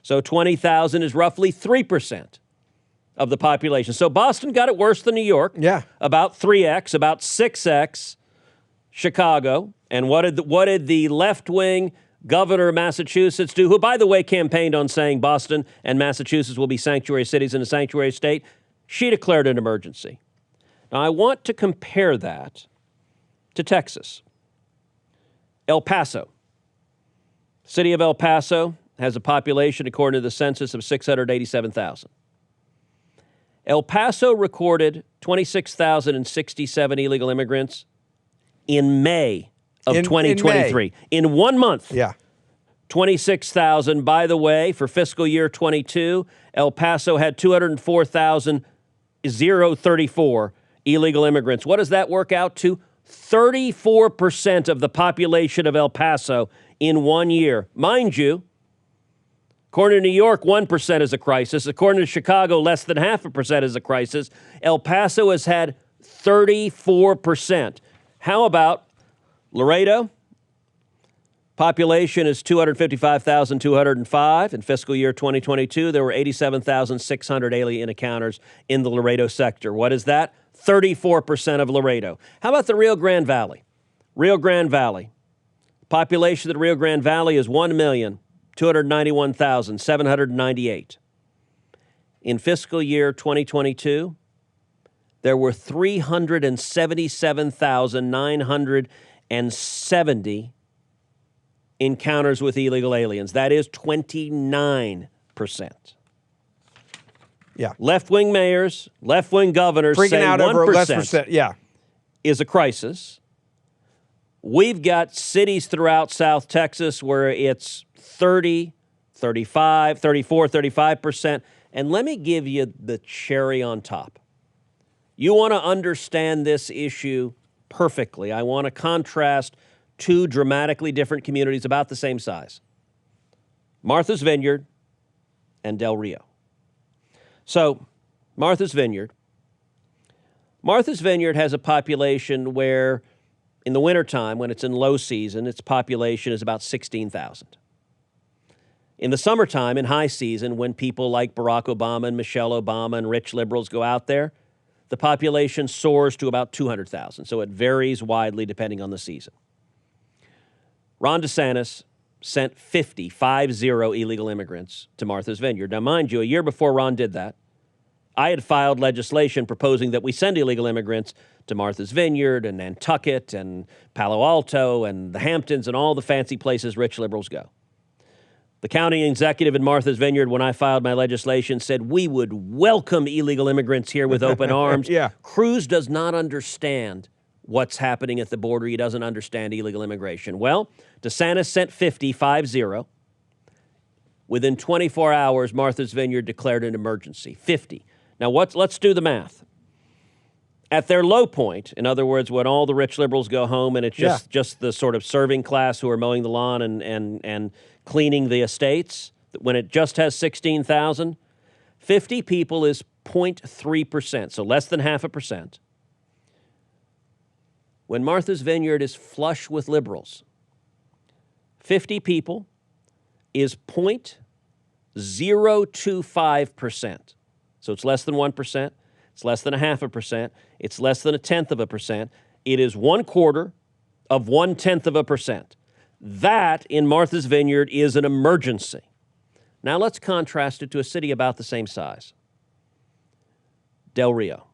So 20,000 is roughly 3% of the population. So Boston got it worse than New York. Yeah. About 3x, about 6x Chicago. And what did the left-wing governor of Massachusetts do, who, by the way, campaigned on saying Boston and Massachusetts will be sanctuary cities in a sanctuary state? She declared an emergency. Now, I want to compare that to Texas. El Paso. City of El Paso has a population, according to the census, of 687,000. El Paso recorded 26,067 illegal immigrants in May of 2023. In 1 month. Yeah. 26,000. By the way, for fiscal year 22, El Paso had 204,034 illegal immigrants. What does that work out to? 34% of the population of El Paso in 1 year. Mind you, according to New York, 1% is a crisis. According to Chicago, less than 0.5% is a crisis. El Paso has had 34%. How about Laredo? Population is 255,205. In fiscal year 2022, there were 87,600 alien encounters in the Laredo sector. What is that? 34% of Laredo. How about the Rio Grande Valley? Rio Grande Valley. Population of the Rio Grande Valley is 1,291,798. In fiscal year 2022, there were 377,970 encounters with illegal aliens. That is 29%. Yeah. Left-wing mayors, left-wing governors Freaking say out 1% over less percent. Yeah. is a crisis. We've got cities throughout South Texas where it's 30, 35, 34, 35%. And let me give you the cherry on top. You want to understand this issue perfectly. I want to contrast two dramatically different communities about the same size. Martha's Vineyard and Del Rio. So, Martha's Vineyard. Martha's Vineyard has a population where, in the wintertime, when it's in low season, its population is about 16,000. In the summertime, in high season, when people like Barack Obama and Michelle Obama and rich liberals go out there, the population soars to about 200,000. So it varies widely depending on the season. Ron DeSantis sent 50 illegal immigrants to Martha's Vineyard. Now, mind you, a year before Ron did that, I had filed legislation proposing that we send illegal immigrants to Martha's Vineyard and Nantucket and Palo Alto and the Hamptons and all the fancy places rich liberals go. The county executive in Martha's Vineyard, when I filed my legislation, said we would welcome illegal immigrants here with open arms. Yeah. Cruz does not understand what's happening at the border. He doesn't understand illegal immigration. Well, DeSantis sent 50. Within 24 hours, Martha's Vineyard declared an emergency. 50. Now, let's do the math. At their low point, in other words, when all the rich liberals go home and it's just the sort of serving class who are mowing the lawn and cleaning the estates, when it just has 16,000, 50 people is 0.3%, so less than 0.5%. When Martha's Vineyard is flush with liberals, 50 people is 0.025%. So it's less than 1%. It's less than 0.5%. It's less than 0.1%. It is 1/4 of 0.1%. That, in Martha's Vineyard, is an emergency. Now let's contrast it to a city about the same size. Del Rio.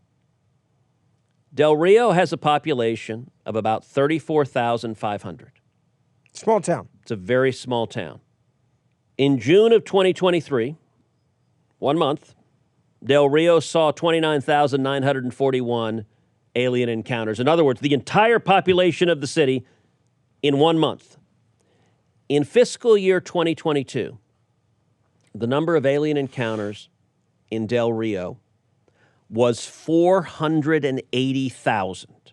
Del Rio has a population of about 34,500. Small town. It's a very small town. In June of 2023, 1 month, Del Rio saw 29,941 alien encounters. In other words, the entire population of the city in 1 month. In fiscal year 2022, the number of alien encounters in Del Rio was 480,000.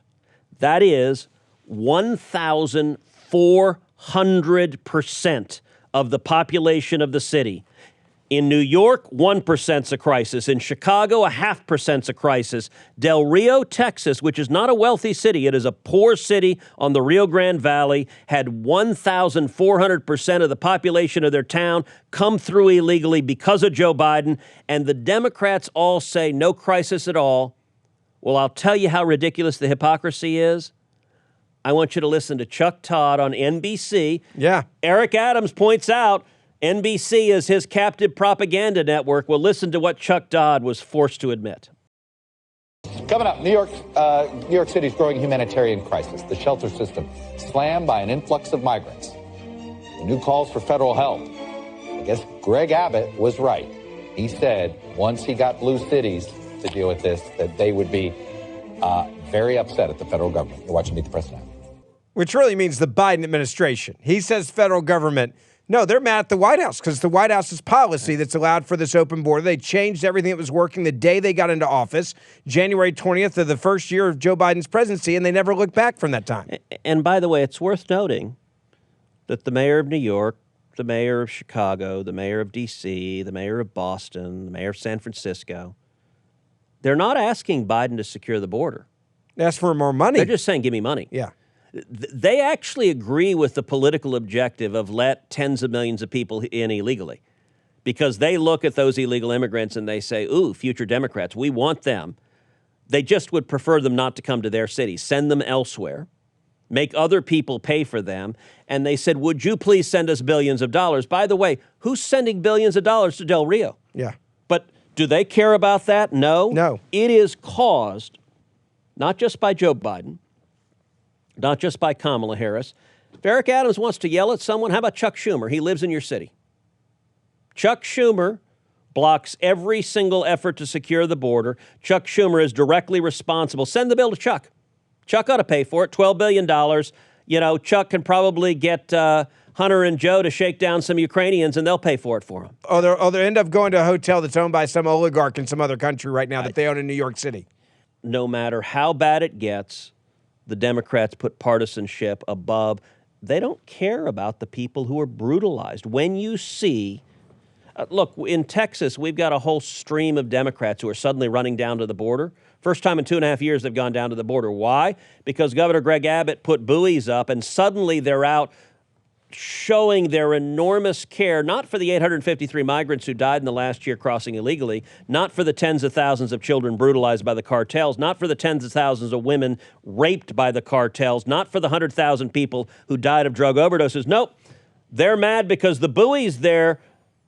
That is 1,400% of the population of the city. In New York, 1%'s a crisis. In Chicago, 0.5%'s a crisis. Del Rio, Texas, which is not a wealthy city, it is a poor city on the Rio Grande Valley, had 1,400% of the population of their town come through illegally because of Joe Biden, and the Democrats all say no crisis at all. Well, I'll tell you how ridiculous the hypocrisy is. I want you to listen to Chuck Todd on NBC. Yeah. Eric Adams points out NBC is his captive propaganda network. Well, listen to what Chuck Todd was forced to admit. Coming up, New York City's growing humanitarian crisis. The shelter system slammed by an influx of migrants. The new calls for federal help. I guess Greg Abbott was right. He said once he got blue cities to deal with this, that they would be very upset at the federal government. You're watching Meet the Press now. Which really means the Biden administration. He says federal government. No, they're mad at the White House because the White House's policy that's allowed for this open border. They changed everything that was working the day they got into office, January 20th of the first year of Joe Biden's presidency, and they never looked back from that time. And by the way, it's worth noting that the mayor of New York, the mayor of Chicago, the mayor of D.C., the mayor of Boston, the mayor of San Francisco, they're not asking Biden to secure the border. They ask for more money. They're just saying, give me money. Yeah. They actually agree with the political objective of let tens of millions of people in illegally, because they look at those illegal immigrants and they say, ooh, future Democrats, we want them. They just would prefer them not to come to their cities. Send them elsewhere. Make other people pay for them. And they said, would you please send us billions of dollars? By the way, who's sending billions of dollars to Del Rio? Yeah. But do they care about that? No. No. It is caused not just by Joe Biden, not just by Kamala Harris, If Eric Adams wants to yell at someone, how about Chuck Schumer? He lives in your city. Chuck Schumer blocks every single effort to secure the border. Chuck Schumer is directly responsible. Send the bill to Chuck. Chuck ought to pay for it, $12 billion. You know, Chuck can probably get Hunter and Joe to shake down some Ukrainians, and they'll pay for it for him. They'll end up going to a hotel that's owned by some oligarch in some other country right now that they own in New York City. No matter how bad it gets, the Democrats put partisanship above. They don't care about the people who are brutalized. When you see... look, in Texas, we've got a whole stream of Democrats who are suddenly running down to the border. First time in 2.5 years they've gone down to the border. Why? Because Governor Greg Abbott put buoys up, and suddenly they're out showing their enormous care, not for the 853 migrants who died in the last year crossing illegally, not for the tens of thousands of children brutalized by the cartels, not for the tens of thousands of women raped by the cartels, not for the 100,000 people who died of drug overdoses. Nope. They're mad because the buoys there,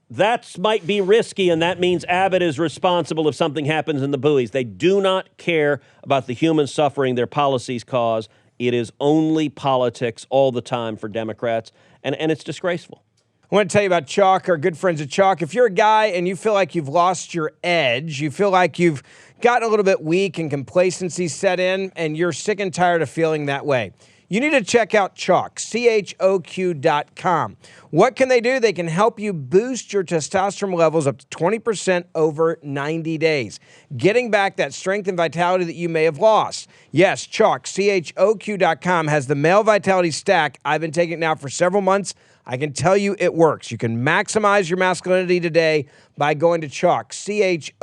that might be risky, and that means Abbott is responsible if something happens in the buoys. They do not care about the human suffering their policies cause. It is only politics all the time for Democrats, and it's disgraceful. I want to tell you about Chalk, our good friends at Chalk. If you're a guy and you feel like you've lost your edge, you feel like you've gotten a little bit weak and complacency set in, and you're sick and tired of feeling that way, you need to check out Chalk, CHOQ.com. What can they do? They can help you boost your testosterone levels up to 20% over 90 days, getting back that strength and vitality that you may have lost. Yes, Chalk, CHOQ.com has the male vitality stack. I've been taking it now for several months. I can tell you it works. You can maximize your masculinity today by going to Chalk, CHOQ.com.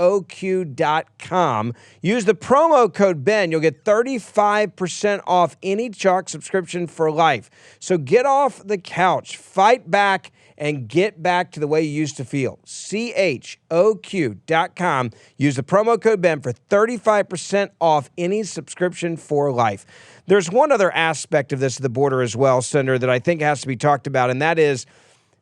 Use the promo code BEN. You'll get 35% off any Chalk subscription for life. So get off the couch, fight back, and get back to the way you used to feel. CHOQ.com. Use the promo code BEN for 35% off any subscription for life. There's one other aspect of this at the border as well, Senator, that I think has to be talked about, and that is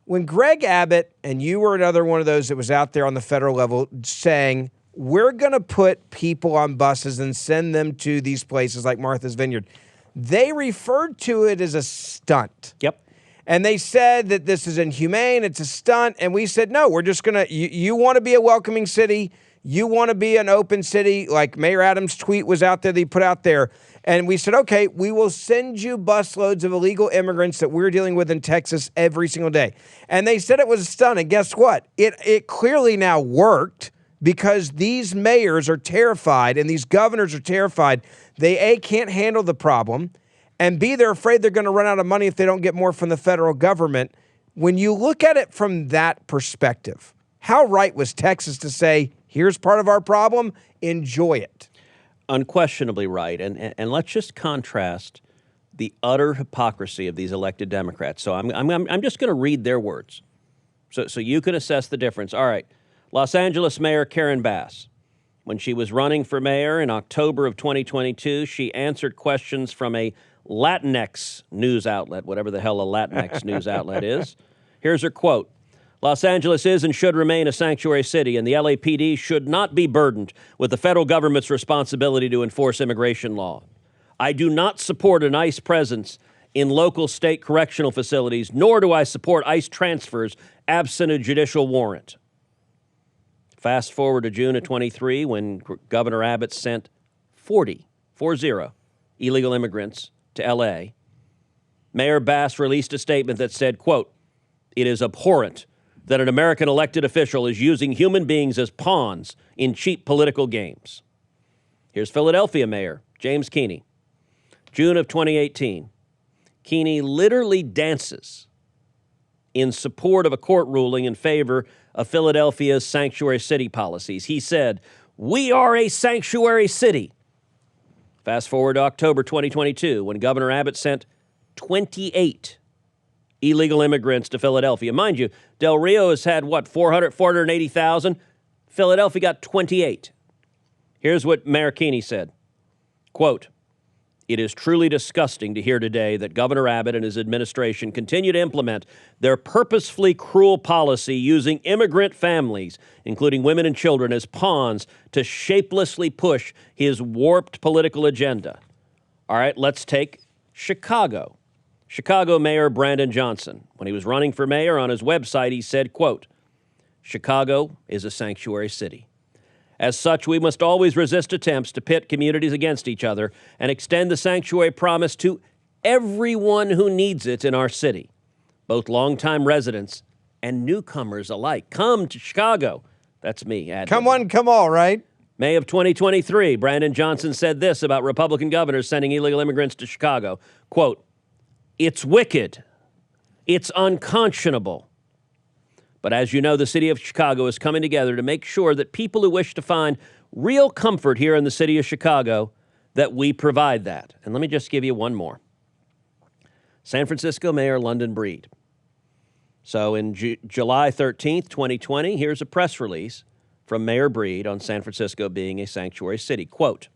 when Greg Abbott, and you were another one of those that was out there on the federal level saying, we're going to put people on buses and send them to these places like Martha's Vineyard, they referred to it as a stunt. Yep. And they said that this is inhumane, it's a stunt, and we said, no, we're just going to, you want to be a welcoming city, you want to be an open city, like Mayor Adams' tweet was out there that he put out there. And we said, okay, we will send you busloads of illegal immigrants that we're dealing with in Texas every single day. And they said it was a stunt. And guess what? It clearly now worked because these mayors are terrified and these governors are terrified. They, A, can't handle the problem, and B, they're afraid they're going to run out of money if they don't get more from the federal government. When you look at it from that perspective, how right was Texas to say, here's part of our problem, enjoy it? Unquestionably right. And let's just contrast the utter hypocrisy of these elected Democrats. So I'm just going to read their words so you can assess the difference. All right. Los Angeles Mayor Karen Bass, when she was running for mayor in October of 2022, she answered questions from a Latinx news outlet, whatever the hell a Latinx news outlet is. Here's her quote. Los Angeles is and should remain a sanctuary city, and the LAPD should not be burdened with the federal government's responsibility to enforce immigration law. I do not support an ICE presence in local state correctional facilities, nor do I support ICE transfers absent a judicial warrant. Fast forward to June of 23, when Governor Abbott sent 40 illegal immigrants to L.A., Mayor Bass released a statement that said, quote, "It is abhorrent that an American elected official is using human beings as pawns in cheap political games." Here's Philadelphia Mayor James Keeney. June of 2018. Keeney literally dances in support of a court ruling in favor of Philadelphia's sanctuary city policies. He said, "We are a sanctuary city." Fast forward to October 2022, when Governor Abbott sent 28 illegal immigrants to Philadelphia. Mind you, Del Rio has had, 480,000? Philadelphia got 28. Here's what Mayor Keeney said. Quote, "It is truly disgusting to hear today that Governor Abbott and his administration continue to implement their purposefully cruel policy using immigrant families, including women and children, as pawns to shapelessly push his warped political agenda." All right, let's take Chicago. Chicago Mayor Brandon Johnson, when he was running for mayor, on his website, he said, quote, "Chicago is a sanctuary city. As such, we must always resist attempts to pit communities against each other and extend the sanctuary promise to everyone who needs it in our city, both longtime residents and newcomers alike. Come to Chicago." That's me. Come one, come all, right? May of 2023, Brandon Johnson said this about Republican governors sending illegal immigrants to Chicago, quote, "It's wicked. It's unconscionable. But as you know, the city of Chicago is coming together to make sure that people who wish to find real comfort here in the city of Chicago, that we provide that." And let me just give you one more. San Francisco Mayor London Breed. So in July 13th, 2020, here's a press release from Mayor Breed on San Francisco being a sanctuary city. Quote,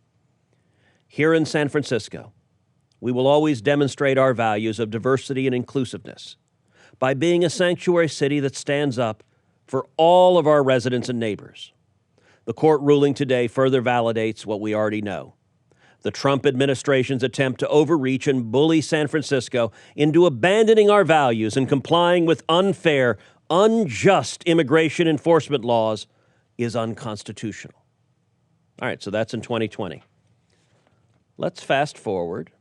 "Here in San Francisco, we will always demonstrate our values of diversity and inclusiveness by being a sanctuary city that stands up for all of our residents and neighbors. The court ruling today further validates what we already know. The Trump administration's attempt to overreach and bully San Francisco into abandoning our values and complying with unfair, unjust immigration enforcement laws is unconstitutional." All right, so that's in 2020. Let's fast forward.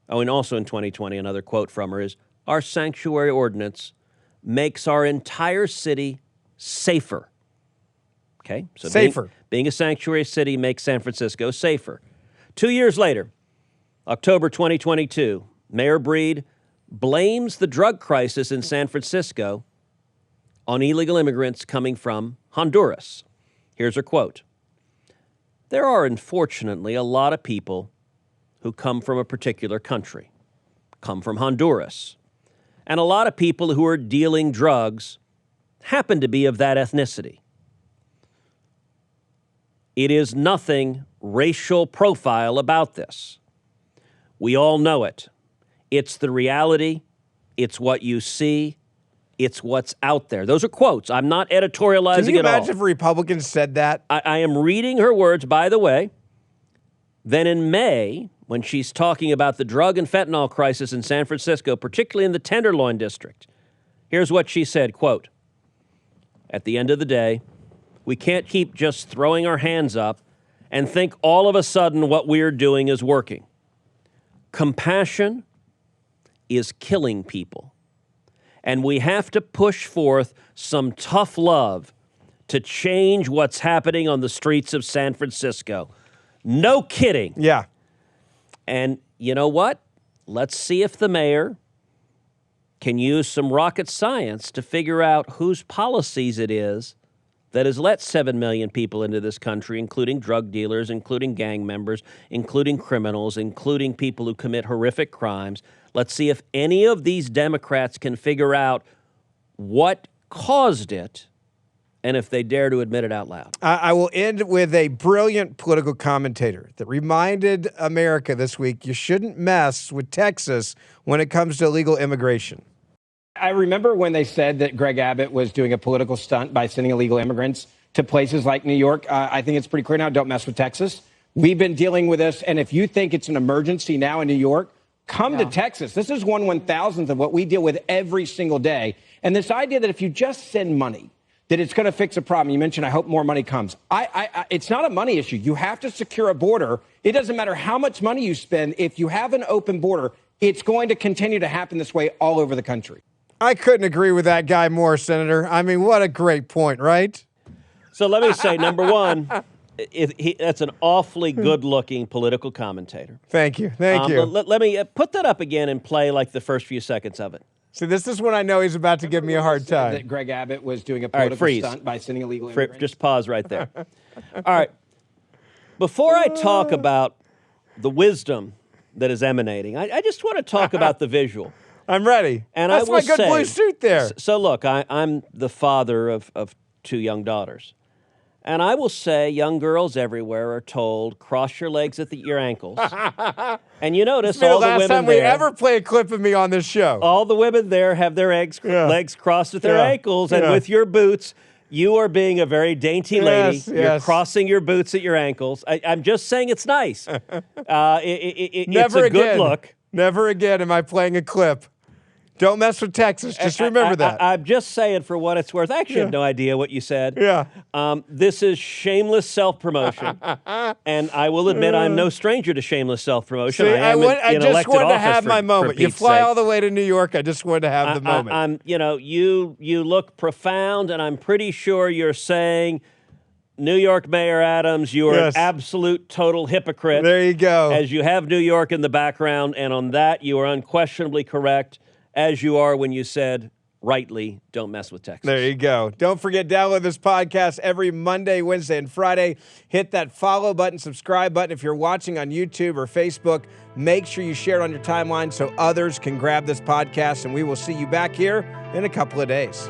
Oh, and also in 2020, another quote from her is, "Our sanctuary ordinance makes our entire city safer." Okay, so safer. Being a sanctuary city makes San Francisco safer. 2 years later, October 2022, Mayor Breed blames the drug crisis in San Francisco on illegal immigrants coming from Honduras. Here's her quote. "There are unfortunately a lot of people who come from a particular country, come from Honduras. And a lot of people who are dealing drugs happen to be of that ethnicity. It is nothing racial profile about this. We all know it. It's the reality. It's what you see. It's what's out there." Those are quotes. I'm not editorializing at all. Can you imagine if Republicans said that? I am reading her words, by the way. Then in May, when she's talking about the drug and fentanyl crisis in San Francisco, particularly in the Tenderloin district, here's what she said, quote, "At the end of the day, we can't keep just throwing our hands up and think all of a sudden what we're doing is working. Compassion is killing people. And we have to push forth some tough love to change what's happening on the streets of San Francisco." No kidding. Yeah. And you know what? Let's see if the mayor can use some rocket science to figure out whose policies it is that has let 7 million people into this country, including drug dealers, including gang members, including criminals, including people who commit horrific crimes. Let's see if any of these Democrats can figure out what caused it and if they dare to admit it out loud. I will end with a brilliant political commentator that reminded America this week, you shouldn't mess with Texas when it comes to illegal immigration. I remember when they said that Greg Abbott was doing a political stunt by sending illegal immigrants to places like New York. I think it's pretty clear now, don't mess with Texas. We've been dealing with this, and if you think it's an emergency now in New York, come to Texas. This is 1/1000th of what we deal with every single day. And this idea that if you just send money, that it's going to fix a problem. You mentioned, I hope more money comes. It's not a money issue. You have to secure a border. It doesn't matter how much money you spend. If you have an open border, it's going to continue to happen this way all over the country. I couldn't agree with that guy more, Senator. I mean, what a great point, right? So let me say, number one, that's an awfully good-looking political commentator. Thank you. Thank you. Let me put that up again and play like the first few seconds of it. See, this is when I know he's about to give me a hard time. That Greg Abbott was doing a political stunt by sending illegal immigrants. Just pause right there. All right. Before I talk about the wisdom that is emanating, I just want to talk about the visual. I'm ready. And that's my good blue suit there. So look, I'm the father of 2 young daughters. And I will say young girls everywhere are told, cross your legs at your ankles. And you notice all the women there. Last time we ever play a clip of me on this show. All the women there have their legs crossed at their ankles. And with your boots, you are being a very dainty lady. You're crossing your boots at your ankles. I'm just saying it's nice. It's a good look. Never again am I playing a clip. Don't mess with Texas. Just remember that. I'm just saying for what it's worth. I actually have no idea what you said. Yeah. This is shameless self-promotion. And I will admit I'm no stranger to shameless self-promotion. See, I just wanted to have my moment. You fly all the way to New York. I just wanted to have the moment. You look profound, and I'm pretty sure you're saying, New York Mayor Adams, you are an absolute total hypocrite. There you go. As you have New York in the background, and on that you are unquestionably correct, as you are when you said, rightly, don't mess with Texas. There you go. Don't forget, download this podcast every Monday, Wednesday, and Friday. Hit that follow button, subscribe button. If you're watching on YouTube or Facebook, make sure you share it on your timeline so others can grab this podcast, and we will see you back here in a couple of days.